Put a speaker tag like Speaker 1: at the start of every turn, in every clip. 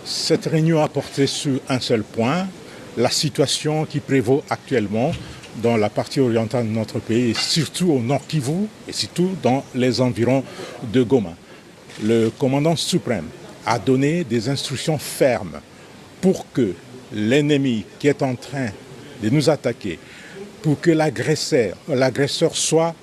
Speaker 1: Cette réunion a porté sur un seul point, la situation qui prévaut actuellement dans la partie orientale de notre pays, et surtout au Nord Kivu, et surtout dans les environs de Goma. Le commandant suprême a donné des instructions fermes pour que l'ennemi qui est en train de nous attaquer, pour que l'agresseur soit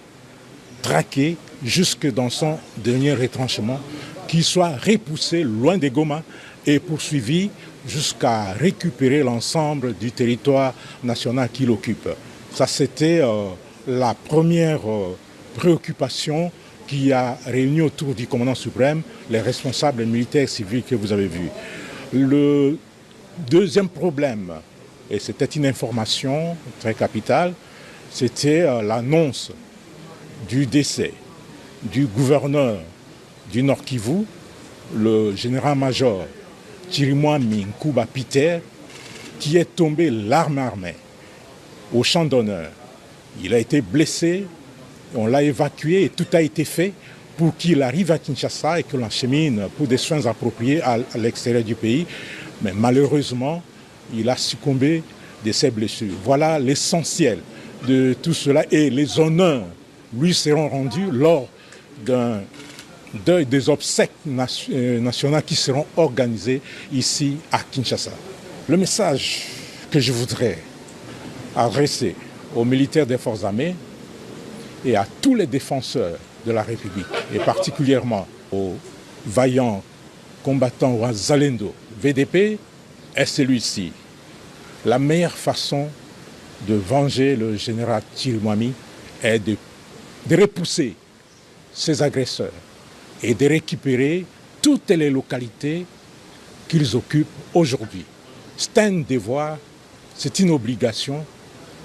Speaker 1: traqué jusque dans son dernier retranchement, qu'il soit repoussé loin de Goma et poursuivi jusqu'à récupérer l'ensemble du territoire national qu'il occupe. Ça, c'était la première préoccupation qui a réuni autour du commandant suprême les responsables militaires et civils que vous avez vus. Le deuxième problème, et c'était une information très capitale, c'était l'annonce du décès du gouverneur du Nord Kivu, le général-major Chirimwami Nkuba Peter, qui est tombé l'arme armée au champ d'honneur. Il a été blessé, on l'a évacué et tout a été fait pour qu'il arrive à Kinshasa et que l'on l'achemine pour des soins appropriés à l'extérieur du pays. Mais malheureusement, il a succombé de ses blessures. Voilà l'essentiel de tout cela et les honneurs lui seront rendus lors des obsèques nationales qui seront organisées ici à Kinshasa. Le message que je voudrais adresser aux militaires des forces armées et à tous les défenseurs de la République, et particulièrement aux vaillants combattants Wazalendo VDP, est celui-ci. La meilleure façon de venger le général Chirimwami est de repousser ces agresseurs et de récupérer toutes les localités qu'ils occupent aujourd'hui. C'est un devoir, c'est une obligation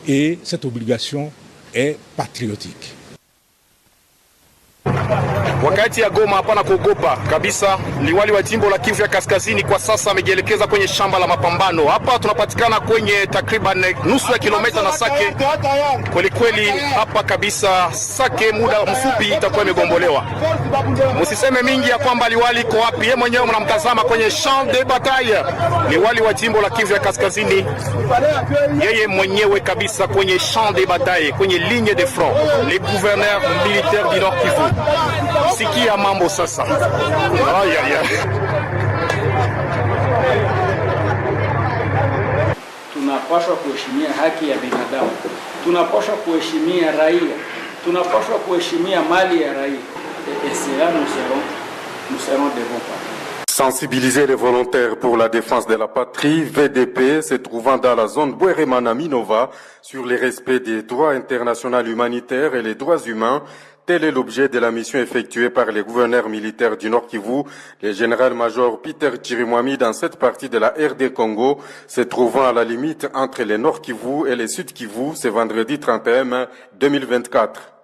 Speaker 1: et cette obligation est patriotique.
Speaker 2: Wakati ya Goma hapana kuogopa kabisa. Liwali wa jimbo la Kivu ya Kaskazini kwa sasa amejielekeza kwenye shamba la mapambano. Hapa tunapatikana kwenye takriban nusu ya kilomita na Sake. Kweli kweli hapa kabisa Sake muda mfupi itakuwa imegombolewa. Msiseme mingi ya kwamba liwali iko wapi. Yeye mwenyewe mnamtazama kwenye champ de bataille. Liwali wa jimbo la Kivu ya Kaskazini. Yeye mwenyewe kabisa kwenye champ de bataille, kwenye ligne de front. Les gouverneurs militaires du Nord Kivu. Sikia mambo sasa.
Speaker 3: Tunapaswa kuheshimia haki ya binadamu. Tunapaswa kuheshimia raia. Tunapaswa kuheshimia mali ya raia. Et cela nous serons de bons partenaires.
Speaker 4: Sensibiliser les volontaires pour la défense de la patrie, VDP, se trouvant dans la zone Bweremana-Minova, sur le respect des droits internationaux humanitaires et les droits humains. Tel est l'objet de la mission effectuée par les gouverneurs militaires du Nord Kivu, le général-major Peter Chirimwami dans cette partie de la RD Congo, se trouvant à la limite entre le Nord Kivu et le Sud Kivu ce vendredi 31 mai 2024.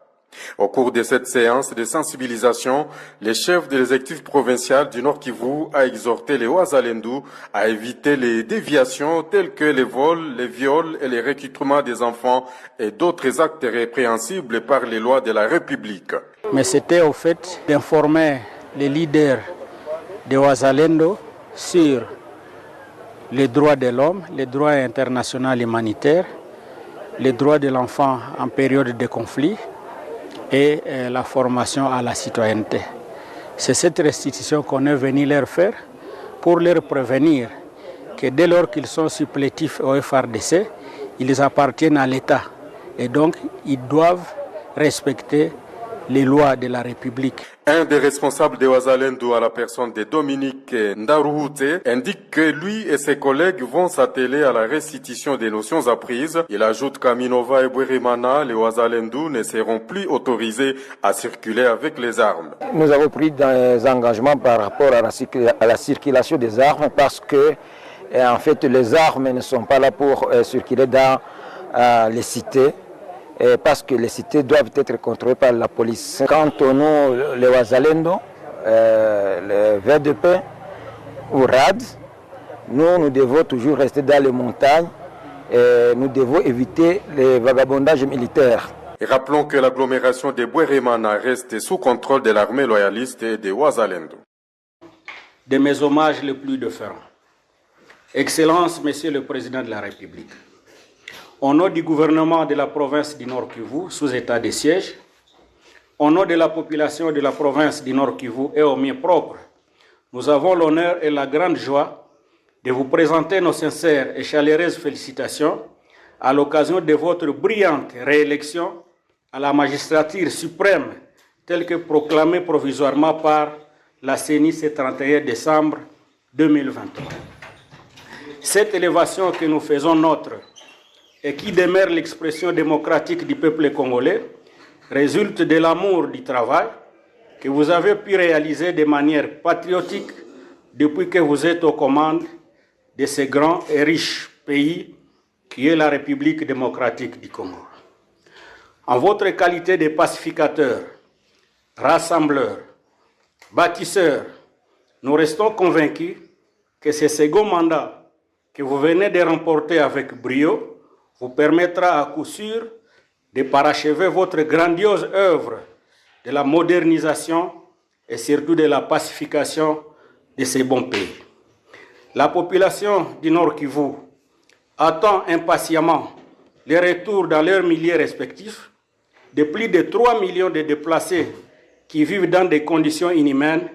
Speaker 4: Au cours de cette séance de sensibilisation, le chef de l'exécutif provincial du Nord Kivu a exhorté les Wazalendo à éviter les déviations telles que les vols, les viols et les recrutements des enfants et d'autres actes répréhensibles par les lois de la République.
Speaker 3: Mais c'était au fait d'informer les leaders de Wazalendo sur les droits de l'homme, les droits internationaux humanitaires, les droits de l'enfant en période de conflit et la formation à la citoyenneté. C'est cette restitution qu'on est venu leur faire pour leur prévenir que dès lors qu'ils sont supplétifs au FRDC, ils appartiennent à l'État et donc ils doivent respecter les lois de la République.
Speaker 4: Un des responsables de Wazalendo à la personne de Dominique Ndaruhute indique que lui et ses collègues vont s'atteler à la restitution des notions apprises. Il ajoute qu'à Minova et Bweremana, les Wazalendo ne seront plus autorisés à circuler avec les armes.
Speaker 5: Nous avons pris des engagements par rapport à la circulation des armes parce que en fait les armes ne sont pas là pour circuler dans les cités. Parce que les cités doivent être contrôlées par la police. Quant au nous, les Wazalendo, le VDP ou RAD, nous devons toujours rester dans les montagnes et nous devons éviter les vagabondages militaires.
Speaker 4: Et rappelons que l'agglomération de Bweremana reste sous contrôle de l'armée loyaliste et des Wazalendo.
Speaker 3: de mes hommages les plus déférents. Excellences, Monsieur le Président de la République, au nom du gouvernement de la province du Nord Kivu, sous état de siège, au nom de la population de la province du Nord Kivu et au mien propre, nous avons l'honneur et la grande joie de vous présenter nos sincères et chaleureuses félicitations à l'occasion de votre brillante réélection à la magistrature suprême telle que proclamée provisoirement par la CENI ce 31 décembre 2023. Cette élévation que nous faisons nôtre et qui demeure l'expression démocratique du peuple congolais résulte de l'amour du travail que vous avez pu réaliser de manière patriotique depuis que vous êtes aux commandes de ce grand et riche pays qui est la République démocratique du Congo. En votre qualité de pacificateur, rassembleur, bâtisseur, nous restons convaincus que ce second mandat que vous venez de remporter avec brio vous permettra à coup sûr de parachever votre grandiose œuvre de la modernisation et surtout de la pacification de ce bon pays. La population du Nord Kivu attend impatiemment le retour dans leurs milieux respectifs de plus de 3 millions de déplacés qui vivent dans des conditions inhumaines,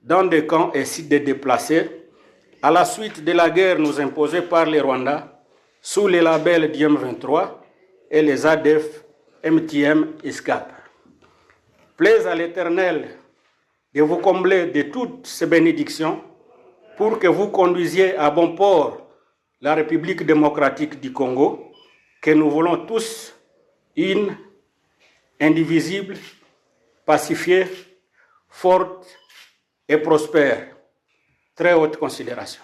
Speaker 3: dans des camps et sites de déplacés, à la suite de la guerre nous imposée par les Rwandais sous les labels d'IM23 et les ADF MTM ISCAP. Plaise à l'Éternel de vous combler de toutes ces bénédictions pour que vous conduisiez à bon port la République démocratique du Congo, que nous voulons tous une, indivisible, pacifiée, forte et prospère. Très haute considération.